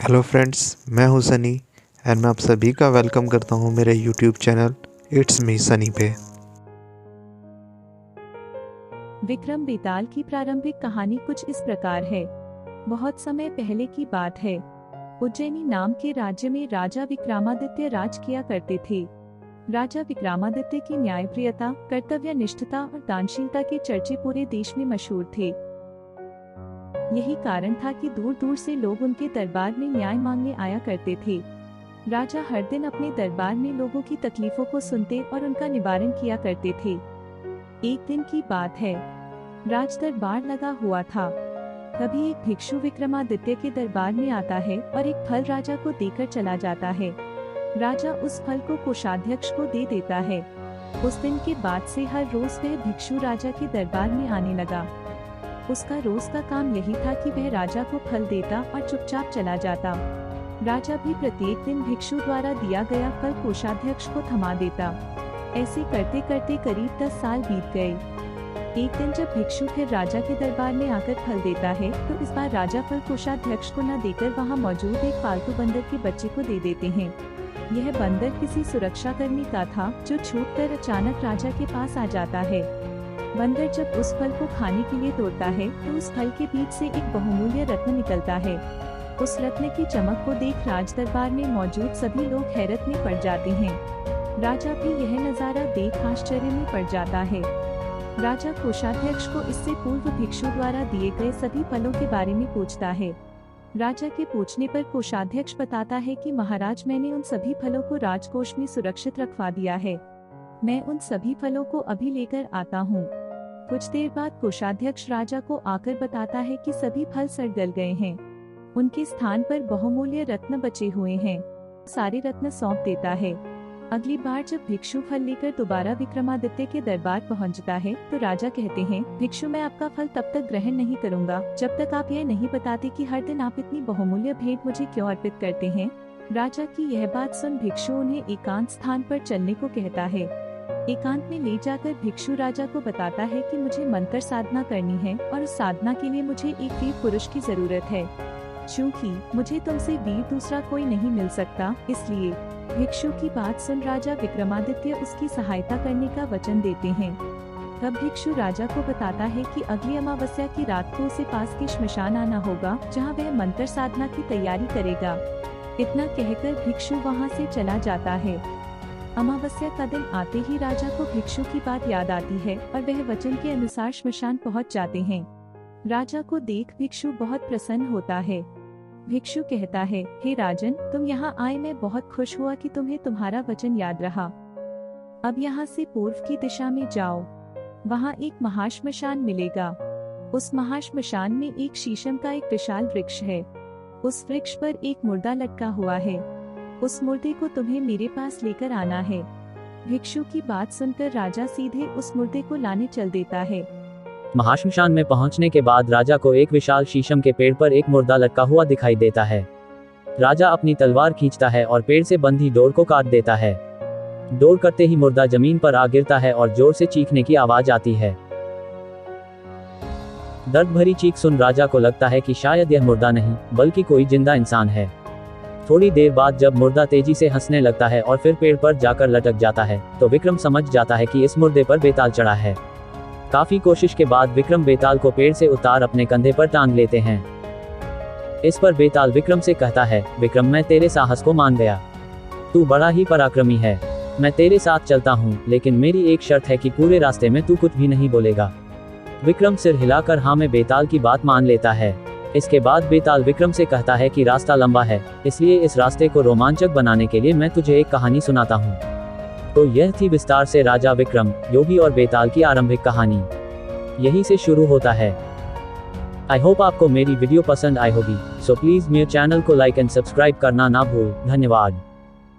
Hello friends, मैं हूं Sunny and मैं आप सभी का वेलकम करता हूं मेरे YouTube channel it's me Sunny पे। विक्रम बेताल की प्रारंभिक कहानी कुछ इस प्रकार है। बहुत समय पहले की बात है। उज्जैनी नाम के राज्य में राजा विक्रमादित्य राज किया करते थे। राजा विक्रमादित्य की न्यायप्रियता, कर्तव्यनिष्ठता और दानशीलता के चर्चे पूरे देश में मशहूर थे। यही कारण था कि दूर दूर से लोग उनके दरबार में न्याय मांगने आया करते थे। राजा हर दिन अपने दरबार में लोगों की तकलीफों को सुनते और उनका निवारण किया करते थे। एक दिन की बात है, राज दरबार लगा हुआ था। तभी एक भिक्षु विक्रमादित्य के दरबार में आता है और एक फल राजा को देकर चला जाता है। राजा उस फल को कोषाध्यक्ष को दे देता है। उस दिन के बाद से हर रोज वह भिक्षु राजा के दरबार में आने लगा। उसका रोज का काम यही था कि वह राजा को फल देता और चुपचाप चला जाता। राजा भी प्रत्येक दिन भिक्षु द्वारा दिया गया फल कोषाध्यक्ष को थमा देता। ऐसे करते करते करीब 10 साल बीत गए। एक दिन जब भिक्षु फिर राजा के दरबार में आकर फल देता है तो इस बार राजा फल कोषाध्यक्ष को न देकर वहां मौजूद एक पालतू बंदर के बच्चे को दे देते हैं। यह बंदर किसी सुरक्षा कर्मी का था जो छूटकर अचानक राजा के पास आ जाता है। बंदर जब उस फल को खाने के लिए तोड़ता है तो उस फल के बीच से एक बहुमूल्य रत्न निकलता है। उस रत्न की चमक को देख राज दरबार में मौजूद सभी लोग हैरत में पड़ जाते हैं। राजा भी यह नजारा देख आश्चर्य में पड़ जाता है। राजा कोषाध्यक्ष को इससे पूर्व भिक्षु द्वारा दिए गए सभी फलों के बारे में पूछता है। राजा के पूछने पर कोषाध्यक्ष बताता है कि महाराज, मैंने उन सभी फलों को राजकोष में सुरक्षित रखवा दिया है। मैं उन सभी फलों को अभी लेकर आता हूँ। कुछ देर बाद कोषाध्यक्ष राजा को आकर बताता है कि सभी फल सड़ गल गए हैं। उनके स्थान पर बहुमूल्य रत्न बचे हुए हैं। सारे रत्न सौंप देता है। अगली बार जब भिक्षु फल लेकर दोबारा विक्रमादित्य के दरबार पहुंचता है तो राजा कहते हैं, भिक्षु, मैं आपका फल तब तक ग्रहण नहीं करूंगा जब तक आप यह नहीं बताते कि हर दिन आप इतनी बहुमूल्य भेंट मुझे क्यों अर्पित करते हैं। राजा की यह बात सुन भिक्षु उन्हें एकांत स्थान पर चलने को कहता है। एकांत में ले जाकर भिक्षु राजा को बताता है कि मुझे मंत्र साधना करनी है और उस साधना के लिए मुझे एक वीर पुरुष की जरूरत है। चूँकि मुझे तुमसे वीर दूसरा कोई नहीं मिल सकता, इसलिए भिक्षु की बात सुन राजा विक्रमादित्य उसकी सहायता करने का वचन देते हैं। तब भिक्षु राजा को बताता है कि अगली अमावस्या की रात को उसे पास के श्मशान आना होगा, जहाँ वह मंत्र साधना की तैयारी करेगा। इतना कहकर भिक्षु वहाँ से चला जाता है। अमावस्या का दिन आते ही राजा को भिक्षु की बात याद आती है और वह वचन के अनुसार श्मशान पहुँच जाते हैं। राजा को देख भिक्षु बहुत प्रसन्न होता है। भिक्षु कहता है, हे राजन, तुम यहाँ आए, मैं बहुत खुश हुआ कि तुम्हें तुम्हारा वचन याद रहा। अब यहाँ से पूर्व की दिशा में जाओ। वहाँ एक महाश्मशान मिलेगा। उस महाश्मशान में एक शीशम का एक विशाल वृक्ष है। उस वृक्ष पर एक मुर्दा लटका हुआ है। उस मुर्दे को तुम्हें मेरे पास लेकर आना है। भिक्षु की बात सुनकर राजा सीधे उस मुर्दे को लाने चल देता है। महाश्मशान में पहुंचने के बाद राजा को एक विशाल शीशम के पेड़ पर एक मुर्दा लटका हुआ दिखाई देता है। राजा अपनी तलवार खींचता है और पेड़ से बंधी डोर को काट देता है। डोर कटते ही मुर्दा जमीन पर आ गिरता है और जोर से चीखने की आवाज आती है। दर्द भरी चीख सुन राजा को लगता है कि शायद यह मुर्दा नहीं बल्कि कोई जिंदा इंसान है। थोड़ी देर बाद जब मुर्दा तेजी से हंसने लगता है और फिर पेड़ पर जाकर लटक जाता है तो विक्रम समझ जाता है कि इस मुर्दे पर बेताल चढ़ा है। काफी कोशिश के बाद विक्रम बेताल को पेड़ से उतार अपने कंधे पर टांग लेते हैं। इस पर बेताल विक्रम से कहता है, विक्रम, मैं तेरे साहस को मान गया। तू बड़ा ही पराक्रमी है। मैं तेरे साथ चलता हूँ, लेकिन मेरी एक शर्त है कि पूरे रास्ते में तू कुछ भी नहीं बोलेगा। विक्रम सिर हिलाकर हाँ में बेताल की बात मान लेता है। इसके बाद बेताल विक्रम से कहता है कि रास्ता लंबा है, इसलिए इस रास्ते को रोमांचक बनाने के लिए मैं तुझे एक कहानी सुनाता हूँ। तो यह थी विस्तार से राजा विक्रम, योगी और बेताल की आरंभिक कहानी। यहीं से शुरू होता है। आई होप आपको मेरी वीडियो पसंद आई होगी। सो प्लीज मेरे चैनल को लाइक एंड सब्सक्राइब करना ना भूल। धन्यवाद।